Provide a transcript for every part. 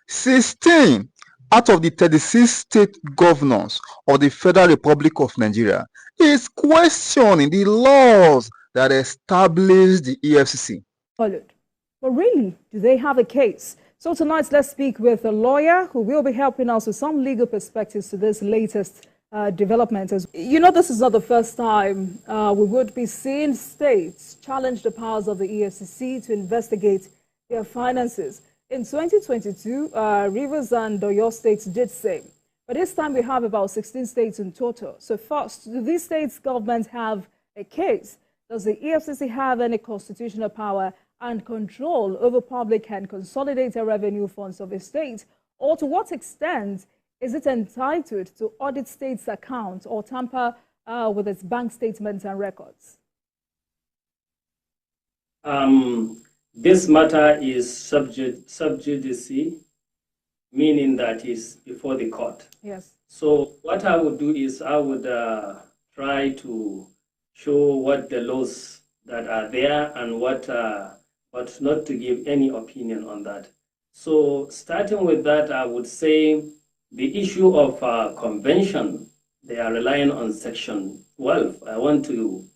16 out of the 36 state governors of the Federal Republic of Nigeria is questioning the laws that establish the EFCC. But really, do they have a case? So tonight, let's speak with a lawyer who will be helping us with some legal perspectives to this latest development. As you know, this is not the first time we would be seeing states challenge the powers of the EFCC to investigate their finances. In 2022, Rivers and Oyo states did same. But this time we have about 16 states in total. So first, do these states' governments have a case? Does the EFCC have any constitutional power and control over public and consolidated revenue funds of a state? Or to what extent is it entitled to audit states' accounts or tamper with its bank statements and records? This matter is sub judice, meaning that is before the court. Yes. So what I would do is I would try to show what the laws that are there and what, but not to give any opinion on that. So starting with that, I would say the issue of convention, they are relying on Section 12. I want to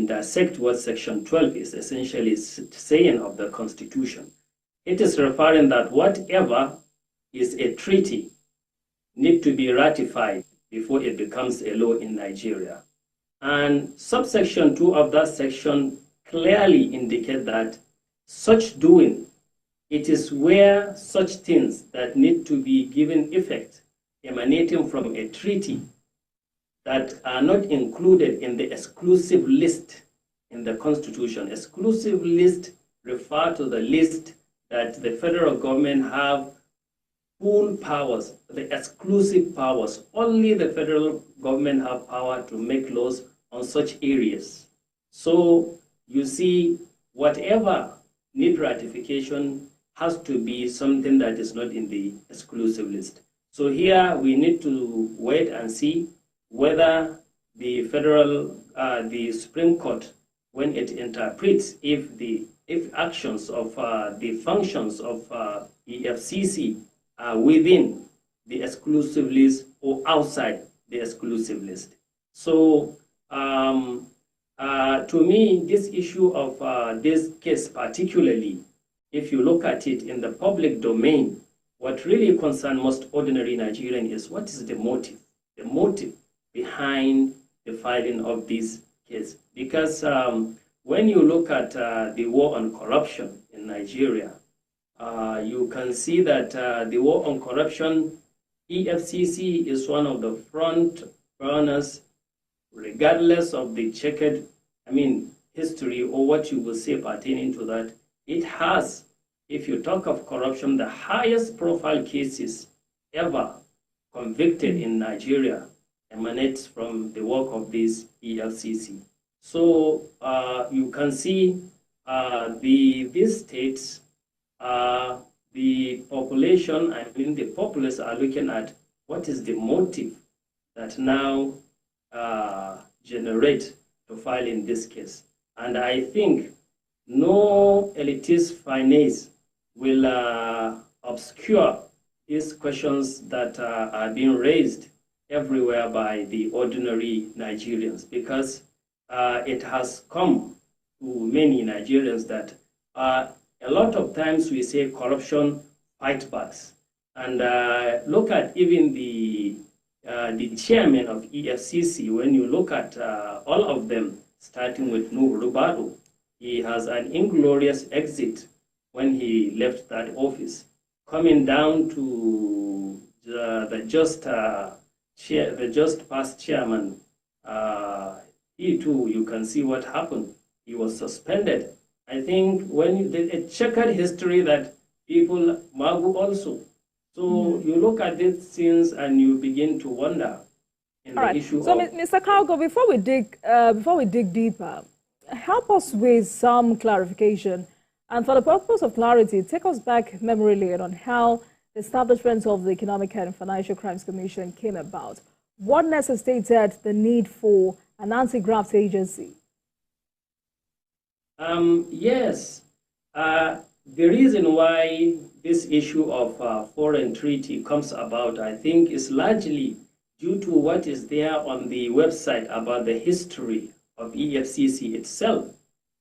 dissect what Section 12 is essentially saying of the Constitution. It is referring that whatever is a treaty need to be ratified before it becomes a law in Nigeria. And subsection 2 of that section clearly indicate that such doing, it is where such things that need to be given effect emanating from a treaty that are not included in the exclusive list in the Constitution. Exclusive list refer to the list that the federal government have full powers, the exclusive powers. Only the federal government have power to make laws on such areas. So you see, whatever need ratification has to be something that is not in the exclusive list. So here we need to wait and see whether the the Supreme Court, when it interprets if actions of the functions of EFCC are within the exclusive list or outside the exclusive list. So to me, this issue of this case particularly, if you look at it in the public domain, what really concerns most ordinary Nigerian is what is the motive behind the filing of this case. Because when you look at the war on corruption in Nigeria, you can see that the war on corruption, EFCC is one of the front runners, regardless of the checkered, history or what you will say pertaining to that. It has, if you talk of corruption, the highest profile cases ever convicted in Nigeria emanates from the work of this EFCC. So you can see these states, the population, the populace are looking at what is the motive that now generate to file in this case. And I think no elitist finance will obscure these questions that are being raised everywhere by the ordinary Nigerians, because it has come to many Nigerians that a lot of times we say corruption fight backs. And look at even the chairman of EFCC, when you look at all of them, starting with Nuhu Rubadu, he has an inglorious exit when he left that office. Coming down to the just past chairman, he too, you can see what happened. He was suspended. I think when a checkered history that people, Magu also. So you look at these things and you begin to wonder in the issue. So, Mr. Kaugo, before we dig deeper, help us with some clarification. And for the purpose of clarity, take us back memory lane on how the establishment of the Economic and Financial Crimes Commission came about. What necessitated the need for an anti-graft agency? Yes. the reason why this issue of foreign treaty comes about, I think, is largely due to what is there on the website about the history of EFCC itself,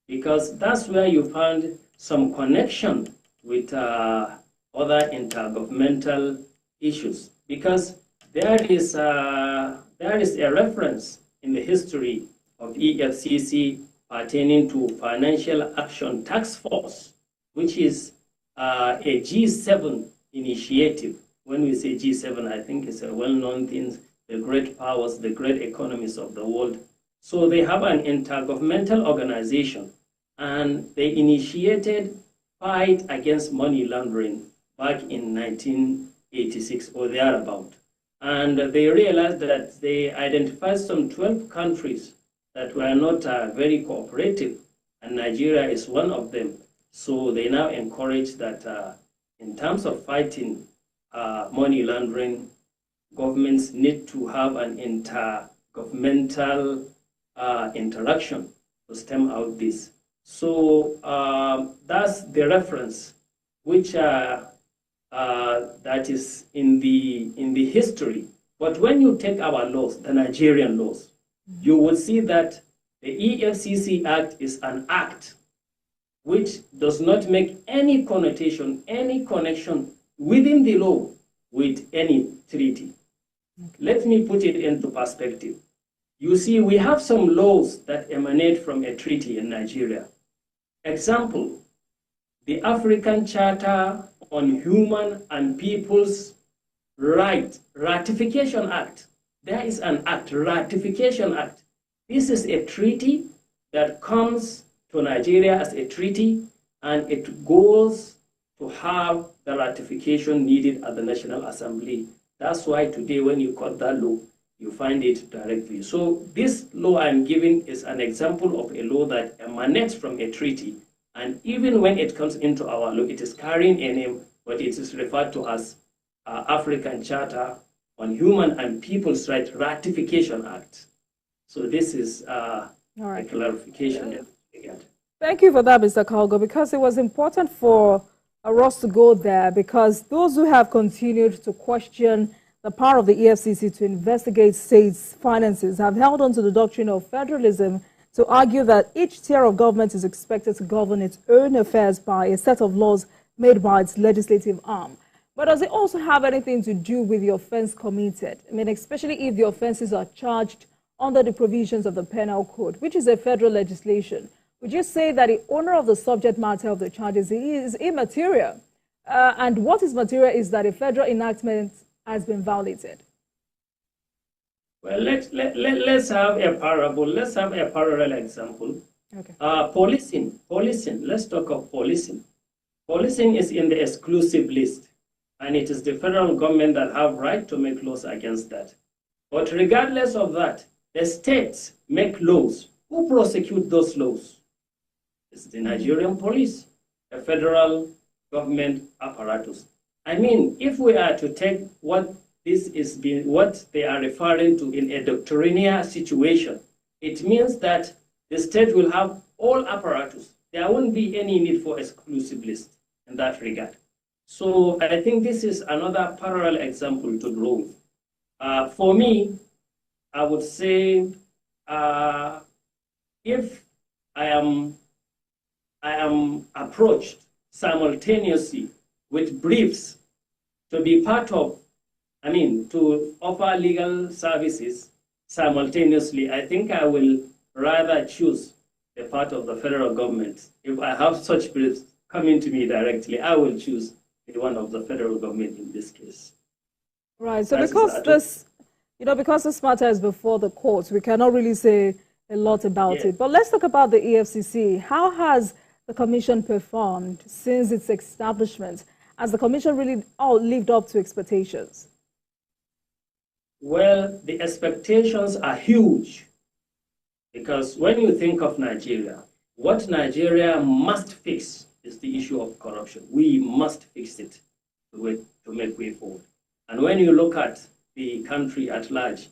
because that's where you find some connection with other intergovernmental issues, because there is a reference in the history of EFCC pertaining to Financial Action Task Force, which is a G7 initiative. When we say G7, I think it's a well-known thing, the great powers, the great economies of the world. So they have an intergovernmental organization, and they initiated fight against money laundering back in 1986 or thereabout. And they realized that they identified some 12 countries that were not very cooperative, and Nigeria is one of them. So they now encourage that in terms of fighting money laundering, governments need to have an intergovernmental interaction to stem out this. So that's the reference, which that is in the history. But when you take our laws, the Nigerian laws, you will see that the EFCC Act is an act which does not make any connotation, any connection within the law with any treaty. Okay. Let me put it into perspective. You see, we have some laws that emanate from a treaty in Nigeria. Example, the African Charter on Human and People's Rights Ratification Act. There is an act, Ratification Act. This is a treaty that comes to Nigeria as a treaty, and it goes to have the ratification needed at the National Assembly. That's why today when you quote that law, you find it directly. So this law I'm giving is an example of a law that emanates from a treaty, and even when it comes into our law, it is carrying a name, but it is referred to as African Charter on Human and People's Rights Ratification Act. So this is a clarification. Thank you for that, Mr. Kalgo, because it was important for us to go there, because those who have continued to question the power of the EFCC to investigate states' finances have held on to the doctrine of federalism to argue that each tier of government is expected to govern its own affairs by a set of laws made by its legislative arm. But does it also have anything to do with the offense committed? I mean, especially if the offenses are charged under the provisions of the Penal Code, which is a federal legislation. Would you say that the owner of the subject matter of the charges is immaterial? And what is material is that a federal enactment has been violated. Well, let's have a parable. Let's have a parallel example. Okay. Policing. Let's talk of policing. Policing is in the exclusive list, and it is the federal government that have right to make laws against that. But regardless of that, the states make laws. Who prosecute those laws? It's the Nigerian police, a federal government apparatus. I mean, if we are to take what they are referring to in a doctrinaire situation, it means that the state will have all apparatus. There won't be any need for exclusive list in that regard. So I think this is another parallel example to draw. For me, I would say if I am approached simultaneously with briefs to be part of, to offer legal services simultaneously, I think I will rather choose the part of the federal government. If I have such briefs coming to me directly, I will choose the one of the federal government in this case. Right. So because this matter is before the courts, we cannot really say a lot about it. But let's talk about the EFCC. How has the commission performed since its establishment? Has the commission really lived up to expectations? Well, the expectations are huge, because when you think of Nigeria, what Nigeria must fix is the issue of corruption. We must fix it to make way forward. And when you look at the country at large,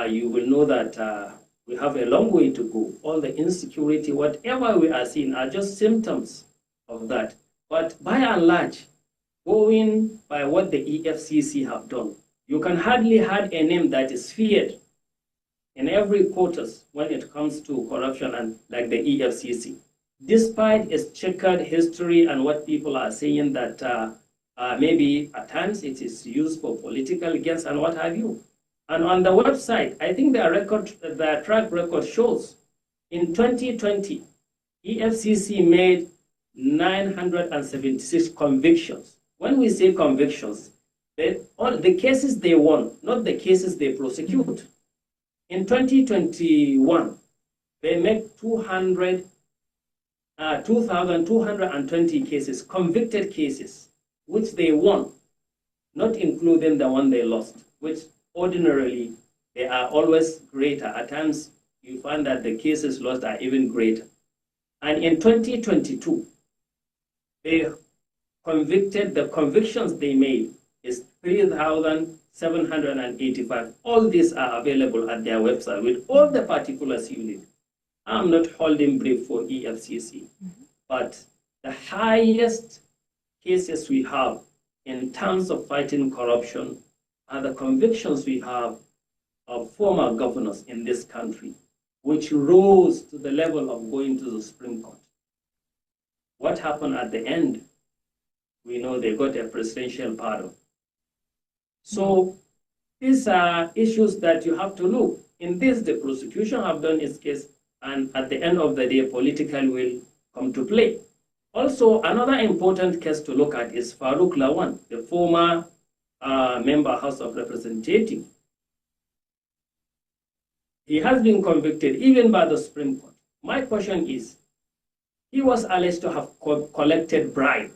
you will know that we have a long way to go. All the insecurity, whatever we are seeing, are just symptoms of that. But by and large, going by what the EFCC have done, you can hardly have a name that is feared in every quarters when it comes to corruption and like the EFCC. Despite its checkered history and what people are saying that maybe at times it is used for political gains and what have you. And on the website, I think the track record shows in 2020, EFCC made 976 convictions. When we say convictions, all the cases they won, not the cases they prosecute. In 2021, they made 2,220 cases, convicted cases, which they won, not including the one they lost, which ordinarily they are always greater. At times, you find that the cases lost are even greater. And in 2022, they convicted, the convictions they made is 3,785. All these are available at their website with all the particulars you need. I'm not holding brief for EFCC, but the highest cases we have in terms of fighting corruption are the convictions we have of former governors in this country, which rose to the level of going to the Supreme Court. What happened at the end? We know they got a presidential pardon. So these are issues that you have to look. In this, the prosecution have done its case, and at the end of the day, political will come to play. Also, another important case to look at is Farouk Lawan, the former member House of Representatives. He has been convicted even by the Supreme Court. My question is, he was alleged to have collected bribe,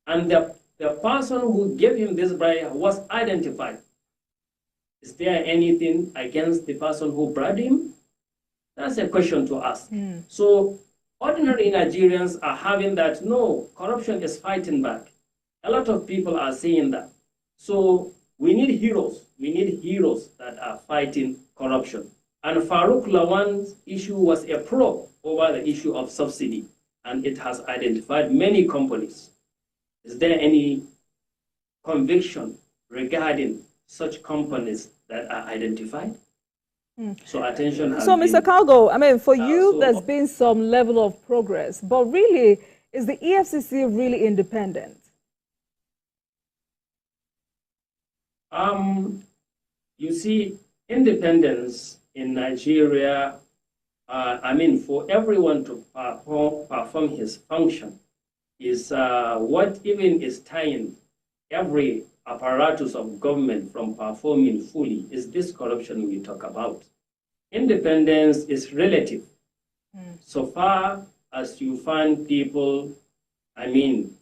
and the person who gave him this bribe was identified. Is there anything against the person who bribed him? That's a question to ask. So ordinary Nigerians are having that, no, corruption is fighting back. A lot of people are saying that. So we need heroes. We need heroes that are fighting corruption. And Farouk Lawan's issue was a probe over the issue of subsidy, and it has identified many companies. Is there any conviction regarding such companies that are identified? So attention has been... Mr. Calgo, I mean, for you, there's been some level of progress, but really, is the EFCC really independent? You see, independence in Nigeria, I mean, for everyone to perform his function is what even is tying every apparatus of government from performing fully is this corruption we talk about. Independence is relative. So far as you find people, I mean,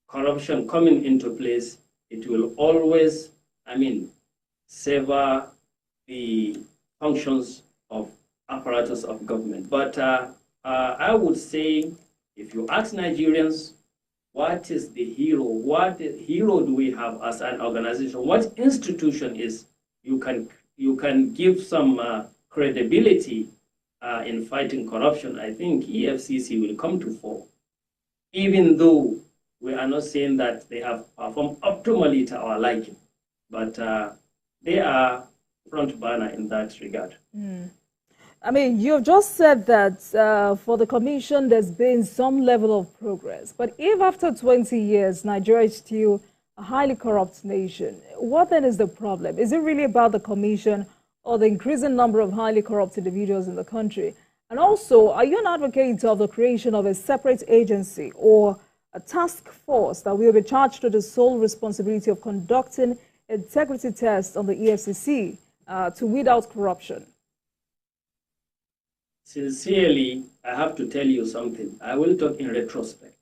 corruption coming into place, it will always, I mean, sever the functions of apparatus of government. But I would say, if you ask Nigerians, what is the hero? What hero do we have as an organization? What institution is you can give some credibility in fighting corruption? I think EFCC will come to fore, even though we are not saying that they have performed optimally to our liking, but they are front burner in that regard. I mean, you've just said that for the commission, there's been some level of progress. But if after 20 years, Nigeria is still a highly corrupt nation, what then is the problem? Is it really about the commission or the increasing number of highly corrupt individuals in the country? And also, are you an advocate of the creation of a separate agency or a task force that will be charged with the sole responsibility of conducting integrity tests on the EFCC to weed out corruption? Sincerely, I have to tell you something. I will talk in retrospect.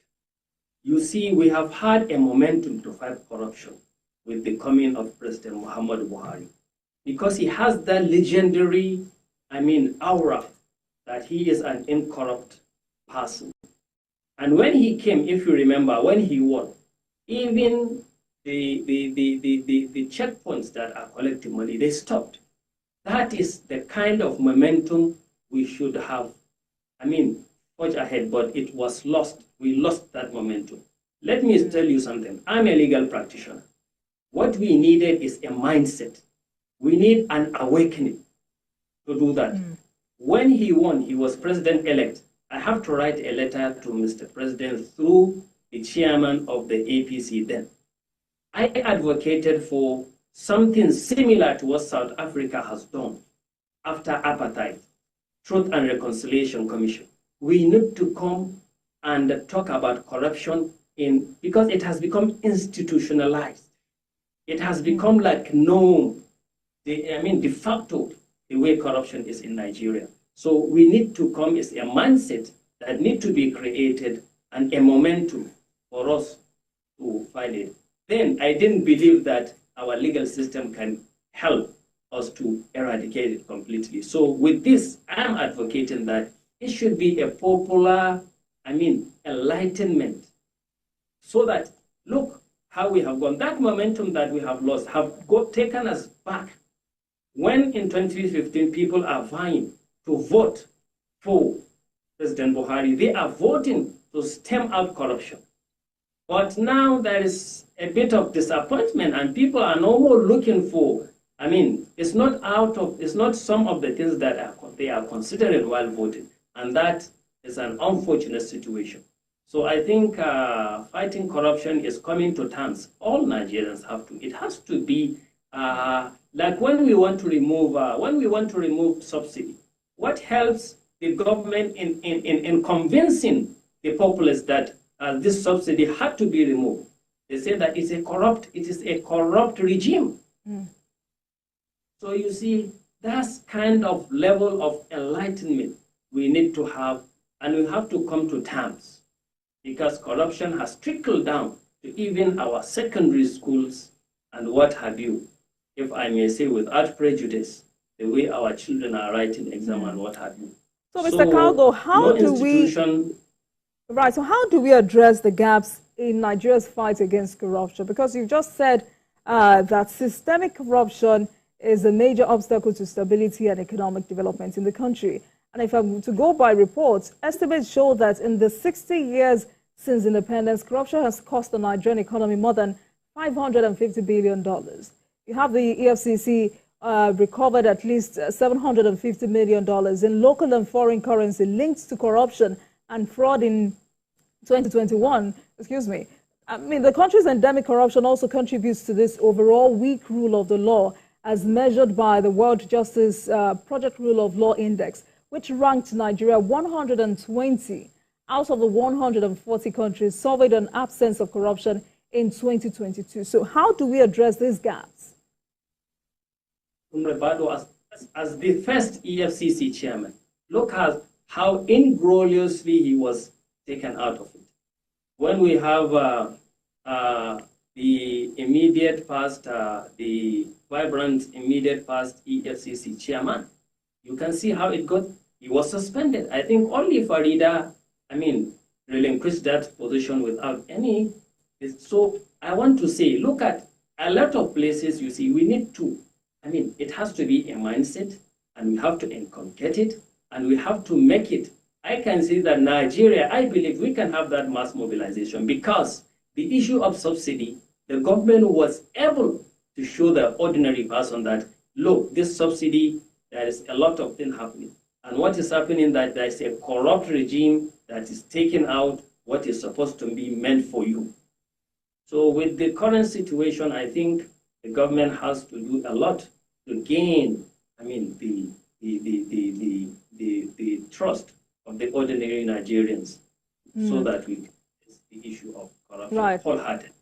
You see, we have had a momentum to fight corruption with the coming of President Muhammadu Buhari, because he has that legendary, I mean, aura that he is an incorrupt person. And when he came, if you remember, when he won, even the checkpoints that are collecting money, they stopped. That is the kind of momentum we should have, I mean, forge ahead, but it was lost. We lost that momentum. Let me tell you something. I'm a legal practitioner. What we needed is a mindset. We need an awakening to do that. When he won, he was president-elect. I have to write a letter to Mr. President through the chairman of the APC then. I advocated for something similar to what South Africa has done after apartheid, Truth and Reconciliation Commission. We need to come and talk about corruption because it has become institutionalized. It has become like known, de facto, the way corruption is in Nigeria. So we need to come as a mindset that need to be created and a momentum for us to fight it. Then I didn't believe that our legal system can help us to eradicate it completely. So with this, I am advocating that it should be a popular, enlightenment, so that, look how we have gone. That momentum that we have lost have taken us back. When in 2015 people are vying to vote for President Buhari, they are voting to stem out corruption. But now there is a bit of disappointment, and people are no more looking for, it's not some of the things that they are considering while voting. And that is an unfortunate situation. So I think fighting corruption is coming to terms. All Nigerians have to. It has to be like when we want to remove subsidy. What helps the government in convincing the populace that this subsidy had to be removed? They say that it is a corrupt regime. So you see, that's kind of level of enlightenment we need to have, and we have to come to terms, because corruption has trickled down to even our secondary schools and what have you, if I may say without prejudice, the way our children are writing exam and what have you. So, Mr. Kalgo, how do we address the gaps in Nigeria's fight against corruption? Because you've just said that systemic corruption is a major obstacle to stability and economic development in the country. And if I'm to go by reports, estimates show that in the 60 years since independence, corruption has cost the Nigerian economy more than $550 billion. You have the EFCC recovered at least $750 million in local and foreign currency linked to corruption and fraud in 2021. The country's endemic corruption also contributes to this overall weak rule of the law, as measured by the World Justice Project Rule of Law Index, which ranked Nigeria 120 out of the 140 countries surveyed on absence of corruption in 2022. So how do we address these gaps? As the first EFCC chairman, look at how ingloriously he was taken out of it. When we have the immediate past, the vibrant immediate past EFCC chairman, you can see how it got. He was suspended. I think only Farida, relinquished that position without any. So I want to say, look at a lot of places. You see, we need to. It has to be a mindset, and we have to inculcate it, and we have to make it. I can see that Nigeria, I believe we can have that mass mobilization, because the issue of subsidy, the government was able to show the ordinary person that, look, this subsidy, there is a lot of things happening. And what is happening, that there is a corrupt regime that is taking out what is supposed to be meant for you. So with the current situation, I think the government has to do a lot to gain, the trust of the ordinary Nigerians, so that we can face the issue of corruption wholehearted.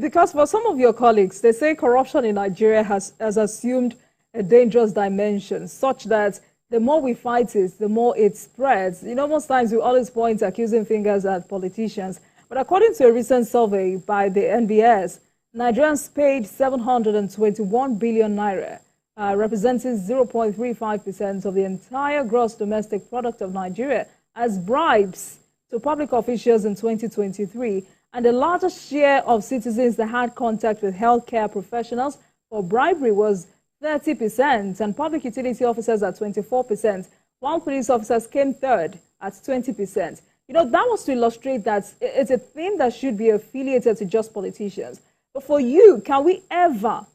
Because for some of your colleagues, they say corruption in Nigeria has assumed a dangerous dimension, such that the more we fight it, the more it spreads. Most times we always point accusing fingers at politicians. But according to a recent survey by the NBS, Nigerians paid 721 billion naira, representing 0.35% of the entire gross domestic product of Nigeria, as bribes to public officials in 2023. And the largest share of citizens that had contact with healthcare professionals for bribery was 30%, and public utility officers at 24%, while police officers came third at 20%. You know, that was to illustrate that it's a thing that should be affiliated to just politicians. But for you, can we ever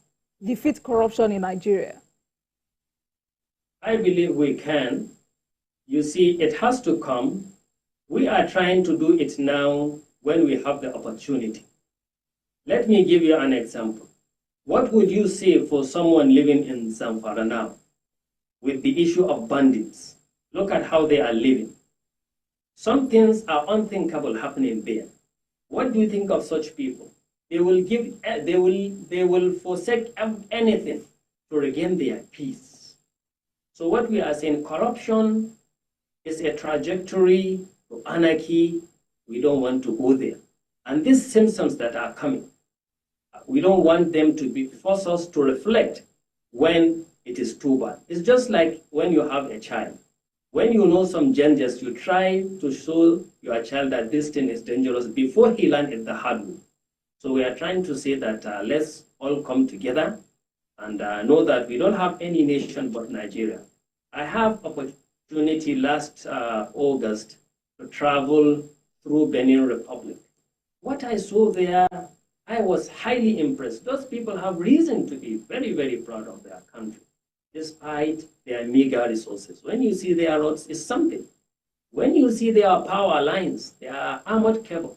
defeat corruption in Nigeria? I believe we can. You see, it has to come. We are trying to do it now when we have the opportunity. Let me give you an example. What would you say for someone living in Zamfara now with the issue of bandits? Look at how they are living. Some things are unthinkable happening there. What do you think of such people? They will forsake anything to regain their peace. So what we are saying, corruption is a trajectory to anarchy. We don't want to go there. And these symptoms that are coming, we don't want them to force us to reflect when it is too bad. It's just like when you have a child. When you know some dangers, you try to show your child that this thing is dangerous before he learns it the hard way. So we are trying to say that let's all come together and know that we don't have any nation but Nigeria. I have opportunity last August to travel through Benin Republic. What I saw there, I was highly impressed. Those people have reason to be very, very proud of their country, despite their meager resources. When you see their roads, it's something. When you see their power lines, their armored cable,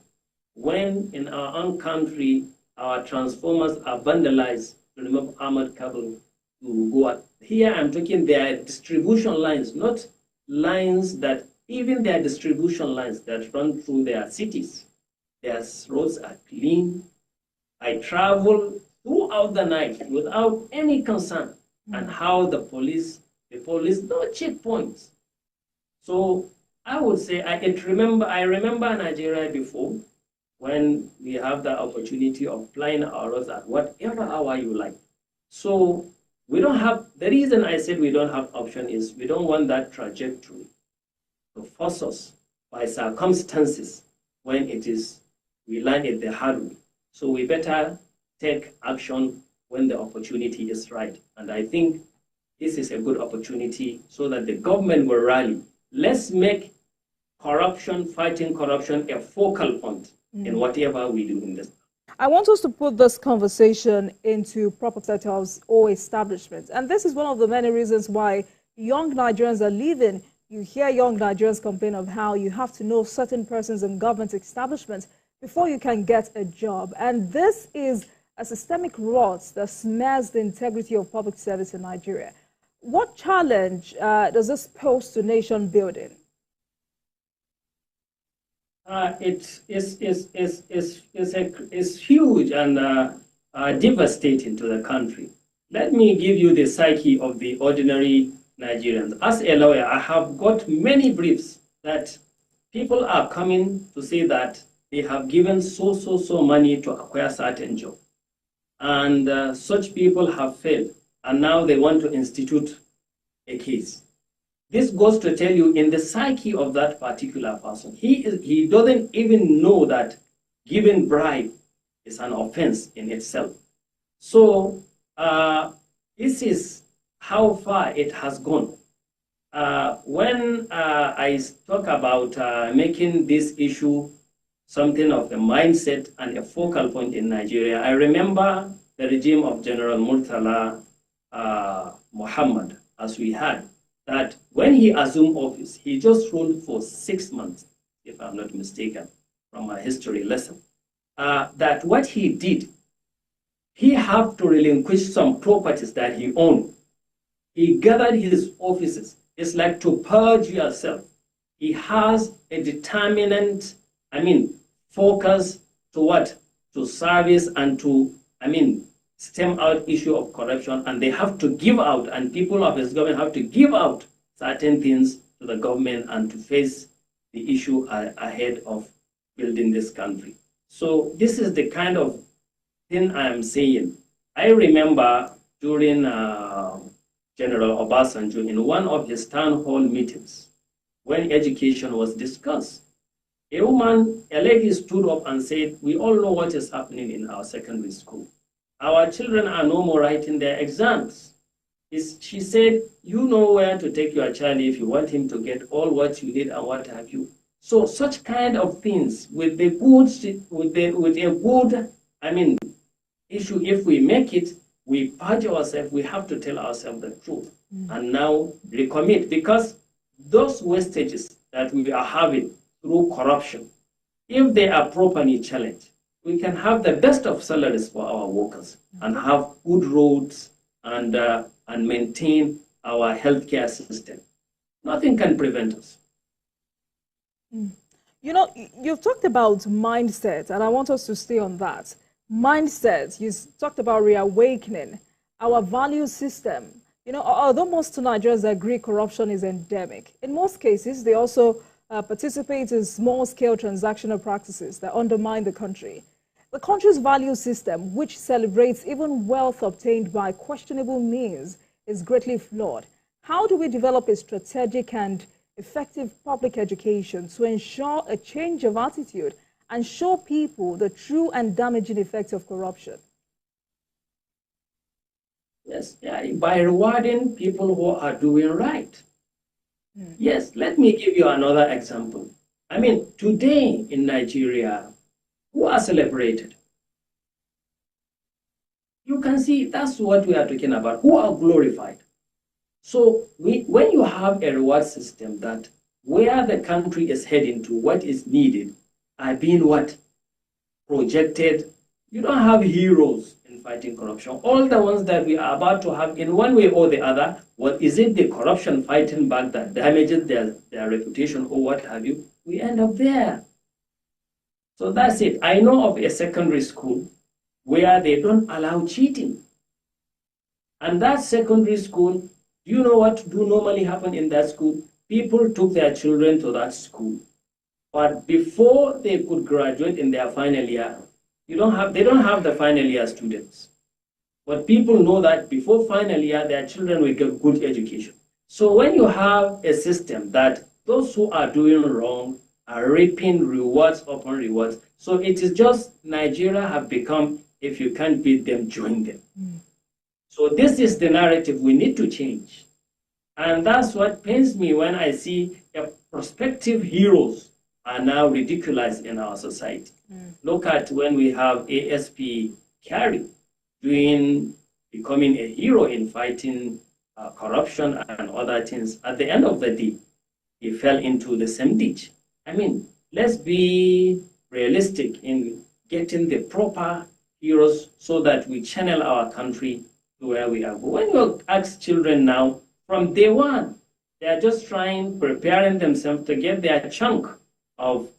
when in our own country, our transformers are vandalized to remove armored cable to go out. Here I'm talking their distribution lines, not lines that, even their distribution lines that run through their cities. Their roads are clean. I travel throughout the night without any concern. And how the police, no checkpoints. So I would say, I remember Nigeria before, when we have the opportunity of flying our roads at whatever hour you like. So we don't have, the reason I said we don't have option is we don't want that trajectory to force us by circumstances when it is, we learn it the hard way. So we better take action when the opportunity is right. And I think this is a good opportunity so that the government will rally. Let's make corruption, fighting corruption, a focal point in whatever we do in this. I want us to put this conversation into proper setups or establishments. And this is one of the many reasons why young Nigerians are leaving. You hear young Nigerians complain of how you have to know certain persons in government establishments before you can get a job. And this is a systemic rot that smears the integrity of public service in Nigeria. What challenge does this pose to nation building? It is huge and devastating to the country. Let me give you the psyche of the ordinary Nigerians. As a lawyer, I have got many briefs that people are coming to say that they have given so money to acquire certain job. And such people have failed, and now they want to institute a case. This goes to tell you in the psyche of that particular person, he doesn't even know that giving bribe is an offense in itself. So this is how far it has gone. When I talk about making this issue something of a mindset and a focal point in Nigeria, I remember the regime of General Murtala Muhammad, as we had, that when he assumed office, he just ruled for 6 months, if I'm not mistaken, from my history lesson. That what he did, he had to relinquish some properties that he owned. He gathered his offices. It's like to purge yourself. He has a determinant, focus to what? To service and to, stem out issue of corruption, and they have to give out, and people of his government have to give out certain things to the government and to face the issue ahead of building this country. So this is the kind of thing I am saying. I remember during General Obasanjo in one of his town hall meetings, when education was discussed, a lady stood up and said, we all know what is happening in our secondary school. Our children are no more writing their exams. She said, you know where to take your child if you want him to get all what you need and what have you. So such kind of things with a good, issue, if we make it, we purge ourselves, we have to tell ourselves the truth and now recommit, because those wastages that we are having through corruption, if they are properly challenged, we can have the best of salaries for our workers and have good roads and maintain our healthcare system. Nothing can prevent us. You know, you've talked about mindset, and I want us to stay on that. Mindset, you talked about reawakening our value system. You know, although most Nigerians agree corruption is endemic, in most cases, they also participate in small-scale transactional practices that undermine the country. The country's value system, which celebrates even wealth obtained by questionable means, is greatly flawed. How do we develop a strategic and effective public education to ensure a change of attitude and show people the true and damaging effects of corruption? Yes, yeah, by rewarding people who are doing right. Yes, let me give you another example. I mean, today in Nigeria, who are celebrated? You can see that's what we are talking about, who are glorified. So when you have a reward system that where the country is heading to, what is needed, are being what? Projected. You don't have heroes in fighting corruption. All the ones that we are about to have in one way or the other, what is it the corruption fighting back that damages their reputation or what have you? We end up there. So that's it. I know of a secondary school where they don't allow cheating. And that secondary school, you know what do normally happen in that school? People took their children to that school. But before they could graduate in their final year, they don't have the final year students. But people know that before final year, their children will get good education. So when you have a system that those who are doing wrong are reaping rewards upon rewards, so it is just Nigeria have become, if you can't beat them, join them. So this is the narrative we need to change. And that's what pains me when I see prospective heroes are now ridiculized in our society. Look at when we have ASP Carey becoming a hero in fighting corruption and other things. At the end of the day, he fell into the same ditch. I mean, let's be realistic in getting the proper heroes so that we channel our country to where we are. But when you ask children now, from day one, they are just preparing themselves to get their chunk of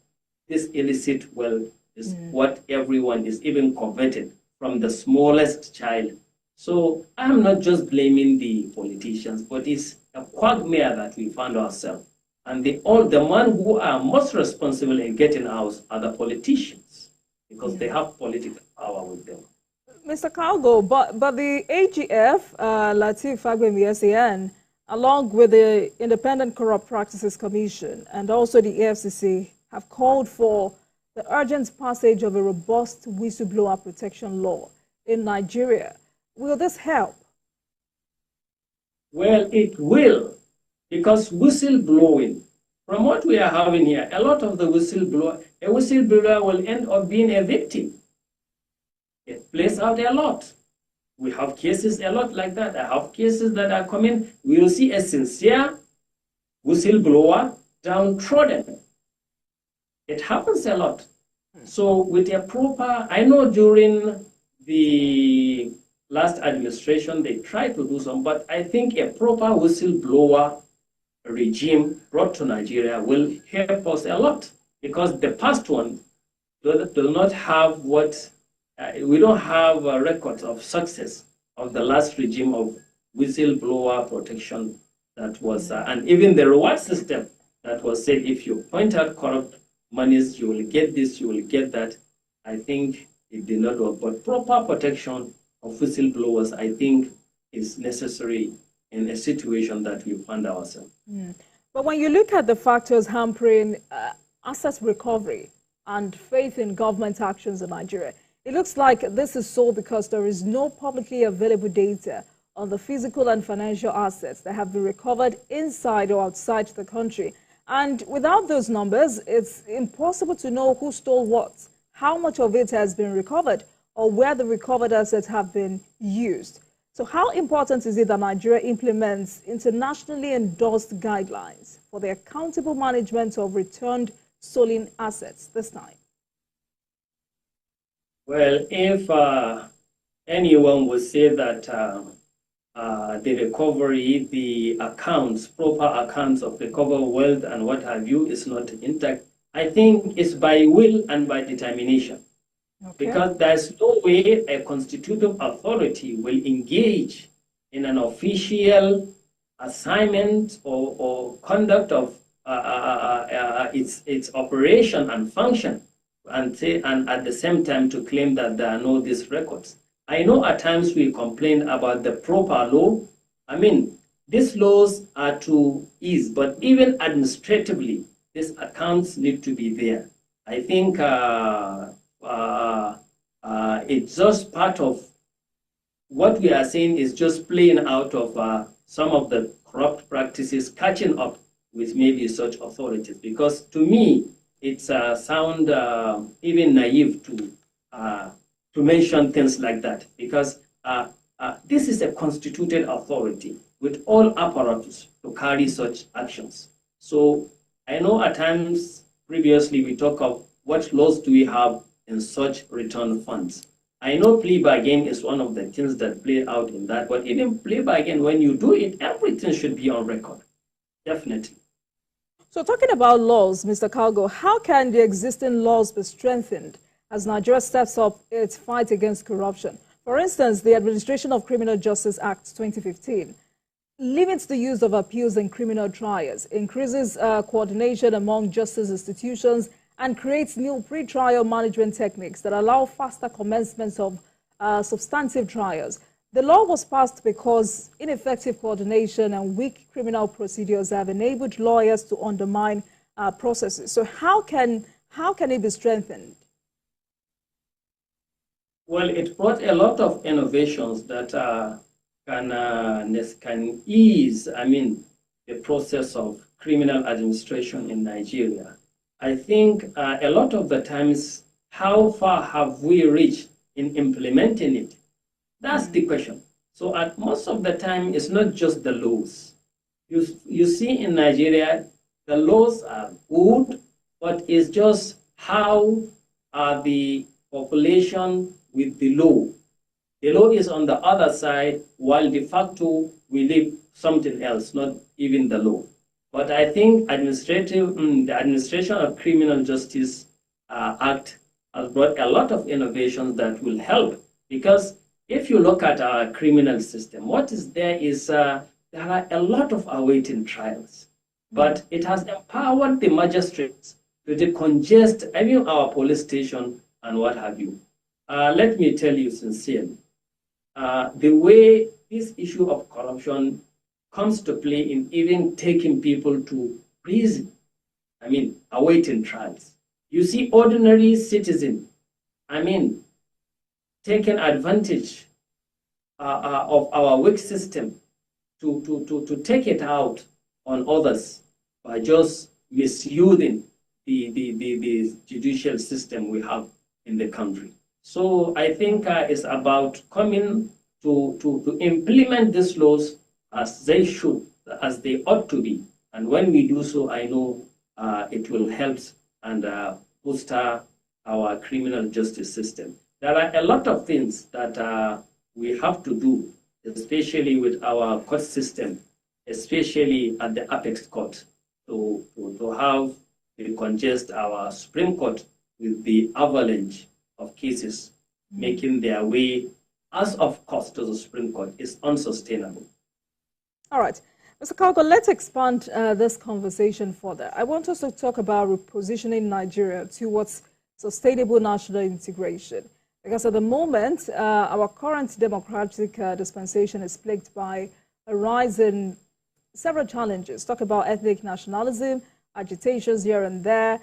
this illicit wealth, is what everyone is even coveted, from the smallest child. So I'm not just blaming the politicians, but it's a quagmire that we found ourselves. And the one who are most responsible in getting ours are the politicians, because they have political power with them. Mr. Calgo, but the AGF, Lateef Fagbemi SAN, along with the Independent Corrupt Practices Commission and also the EFCC, have called for the urgent passage of a robust whistleblower protection law in Nigeria. Will this help? Well, it will, because whistleblowing, from what we are having here, a lot of the whistleblower will end up being a victim. It plays out a lot. We have cases a lot like that. I have cases that are coming. We will see a sincere whistleblower downtrodden. It happens a lot. So with a proper, I know during the last administration, they tried to do some, but I think a proper whistleblower regime brought to Nigeria will help us a lot, because the past one does not have we don't have a record of success of the last regime of whistleblower protection that was, and even the reward system that was said, if you point out corrupt monies, you will get this, you will get that. I think it did not work. But proper protection of whistleblowers, I think, is necessary in a situation that we find ourselves. But when you look at the factors hampering asset recovery and faith in government actions in Nigeria, it looks like this is so because there is no publicly available data on the physical and financial assets that have been recovered inside or outside the country. And without those numbers, it's impossible to know who stole what, how much of it has been recovered, or where the recovered assets have been used. So how important is it that Nigeria implements internationally endorsed guidelines for the accountable management of returned stolen assets this time? Well, if anyone would say that the recovery, the accounts, proper accounts of recovered wealth and what have you is not intact, I think it's by will and by determination. Okay. Because there's no way a constituted authority will engage in an official assignment or conduct of its operation and function, and at the same time to claim that there are no these records. I know at times we complain about the proper law. I mean, these laws are to ease, but even administratively, these accounts need to be there. I think it's just part of what we are saying is just playing out of some of the corrupt practices, catching up with maybe such authorities. Because to me, it's sound even naive to mention things like that. Because this is a constituted authority with all apparatus to carry such actions. So I know at times previously we talk of what laws do we have in such return funds. I know plea bargain is one of the things that play out in that, but even plea bargain, when you do it, everything should be on record, definitely. So talking about laws, Mr. Kalgo, how can the existing laws be strengthened as Nigeria steps up its fight against corruption? For instance, the Administration of Criminal Justice Act 2015 limits the use of appeals in criminal trials, increases coordination among justice institutions, and creates new pre-trial management techniques that allow faster commencement of substantive trials. The law was passed because ineffective coordination and weak criminal procedures have enabled lawyers to undermine processes. So how can it be strengthened? Well, it brought a lot of innovations that can ease, the process of criminal administration in Nigeria. I think a lot of the times, how far have we reached in implementing it? That's the question. So at most of the time, it's not just the laws. You see in Nigeria, the laws are good, but it's just how are the population with the law. The law is on the other side, while de facto we live something else, not even the law. But I think the Administration of Criminal Justice Act has brought a lot of innovations that will help. Because if you look at our criminal system, what is there is there are a lot of awaiting trials. But it has empowered the magistrates to decongest even our police station and what have you. Let me tell you sincerely, the way this issue of corruption comes to play in even taking people to prison, awaiting trials. You see ordinary citizens, taking advantage of our weak system to take it out on others by just misusing the judicial system we have in the country. So I think it's about coming to implement these laws as they should, as they ought to be. And when we do so, I know it will help and bolster our criminal justice system. There are a lot of things that we have to do, especially with our court system, especially at the apex court, to have decongest our Supreme Court with the avalanche of cases making their way as of course to the Supreme Court is unsustainable. All right. Mr. Kalgo, let's expand this conversation further. I want us to talk about repositioning Nigeria towards sustainable national integration. Because at the moment, our current democratic dispensation is plagued by a rise in several challenges. Talk about ethnic nationalism, agitations here and there,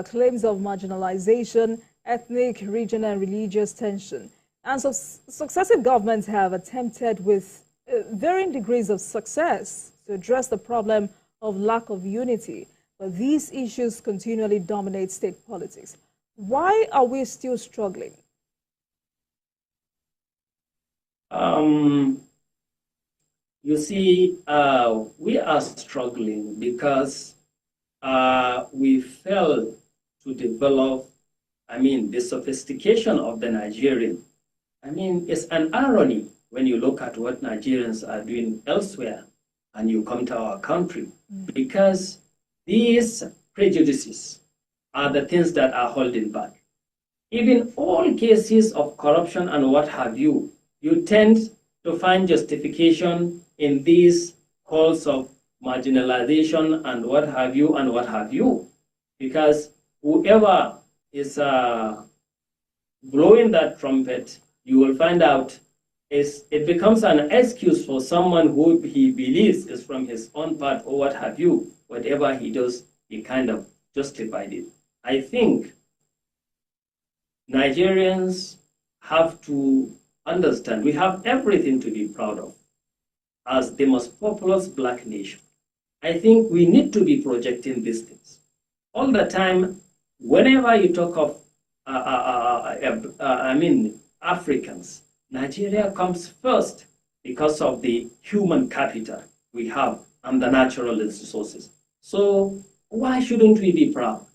claims of marginalization, ethnic, regional, and religious tension. And so successive governments have attempted with varying degrees of success to address the problem of lack of unity, but these issues continually dominate state politics. Why are we still struggling? You see, we are struggling because we fail to develop, the sophistication of the Nigerian. It's an irony when you look at what Nigerians are doing elsewhere and you come to our country, because these prejudices are the things that are holding back. Even all cases of corruption and what have you, you tend to find justification in these calls of marginalization and what have you, because whoever is blowing that trumpet, you will find out it becomes an excuse for someone who he believes is from his own part or what have you. Whatever he does, he kind of justified it. I think Nigerians have to understand we have everything to be proud of as the most populous black nation. I think we need to be projecting these things. All the time, whenever you talk of, Africans, Nigeria comes first because of the human capital we have and the natural resources. So why shouldn't we be proud?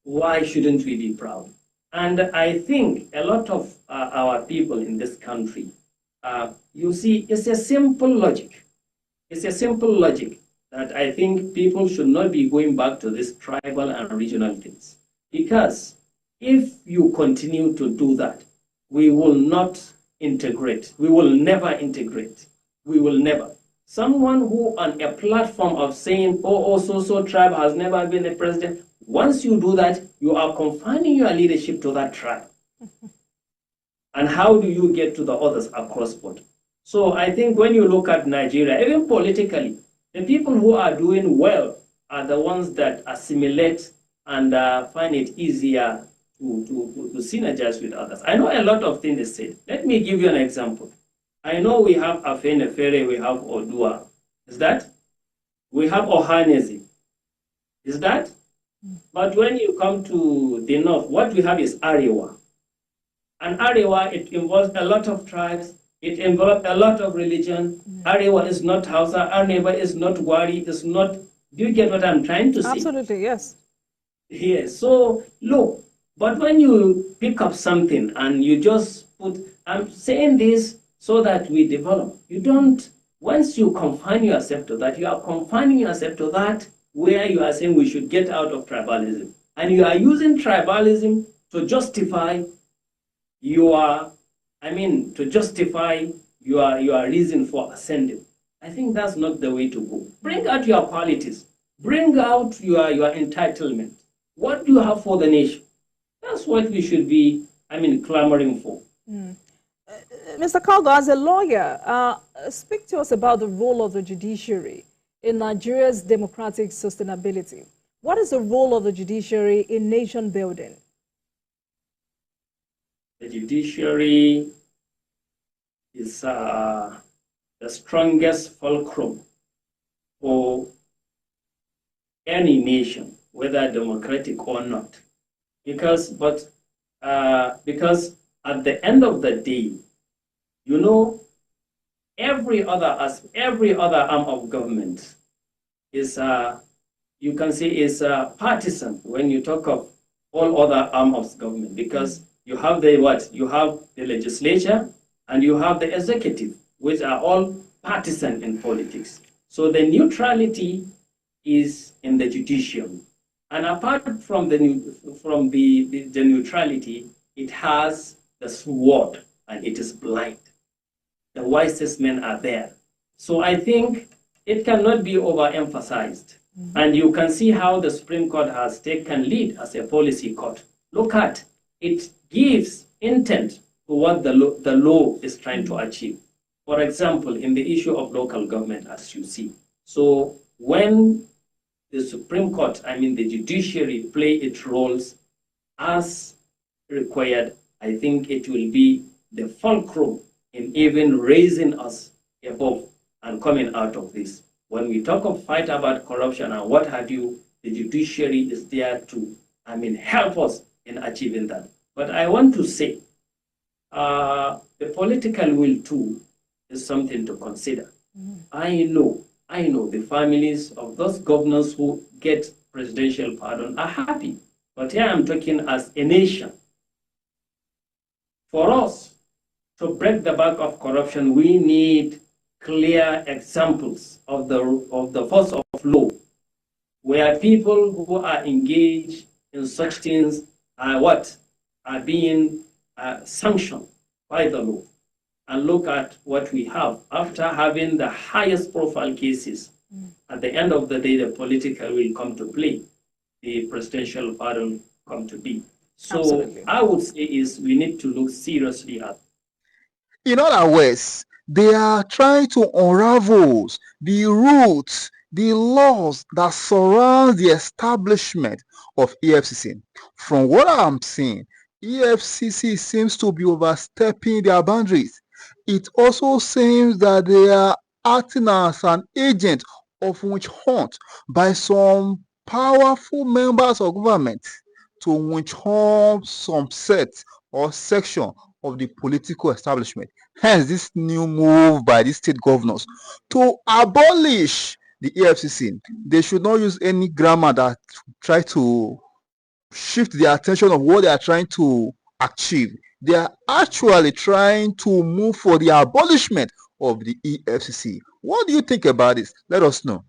Why shouldn't we be proud? And I think a lot of our people in this country, you see, it's a simple logic. It's a simple logic that I think people should not be going back to these tribal and regional things. Because if you continue to do that, we will not integrate. We will never integrate. We will never. Someone who on a platform of saying, so tribe has never been a president, once you do that, you are confining your leadership to that tribe. And how do you get to the others across board? So I think when you look at Nigeria, even politically, the people who are doing well are the ones that assimilate and find it easier to synergize with others. I know a lot of things is said. Let me give you an example. I know we have Afenefere, we have Odua. Is that? We have Ohanesi. Is that? But when you come to the north, what we have is Arewa. And Arewa, it involves a lot of tribes. It involves a lot of religion. Arewa is not Hausa. Arewa is not Wari. It's not. Do you get what I'm trying to say? Absolutely, yes. Yes. So look, but when you pick up something and you just put, I'm saying this so that we develop. You don't. Once you confine yourself to that, you are confining yourself to that where you are saying we should get out of tribalism, and you are using tribalism to justify your reason for ascending. I think that's not the way to go. Bring out your qualities. Bring out your entitlement. What do you have for the nation? That's what we should be, clamoring for. Mr. Kalgo, as a lawyer, speak to us about the role of the judiciary in Nigeria's democratic sustainability. What is the role of the judiciary in nation building? The judiciary is the strongest fulcrum for any nation, whether democratic or not. Because at the end of the day, every other arm of government is you can say is partisan when you talk of all other arms of government, because you have you have the legislature and you have the executive, which are all partisan in politics. So the neutrality is in the judiciary. And apart from the neutrality, it has the sword and it is blind. The wisest men are there. So I think it cannot be overemphasized. And you can see how the Supreme Court has taken lead as a policy court. Look at it, gives intent to what the law is trying to achieve. For example, in the issue of local government, as you see. So when the Supreme Court, the judiciary, play its roles as required, I think it will be the fulcrum in even raising us above and coming out of this. When we talk of fight about corruption and what have you, the judiciary is there to, help us in achieving that. But I want to say, the political will too is something to consider. I know the families of those governors who get presidential pardon are happy. But here I'm talking as a nation. For us to break the back of corruption, we need clear examples of the force of law, where people who are engaged in such things are being sanctioned by the law. And look at what we have. After having the highest profile cases, at the end of the day, the political will come to play. The presidential pardon come to be. So absolutely. I would say we need to look seriously at. In other words, they are trying to unravel the roots, the laws that surround the establishment of EFCC. From what I'm seeing, EFCC seems to be overstepping their boundaries. It also seems that they are acting as an agent of witch hunt by some powerful members of government to witch hunt some set or section of the political establishment. Hence, this new move by the state governors to abolish the EFCC. They should not use any grammar that try to shift the attention of what they are trying to achieve. They are actually trying to move for the abolishment of the EFCC. What do you think about this? Let us know.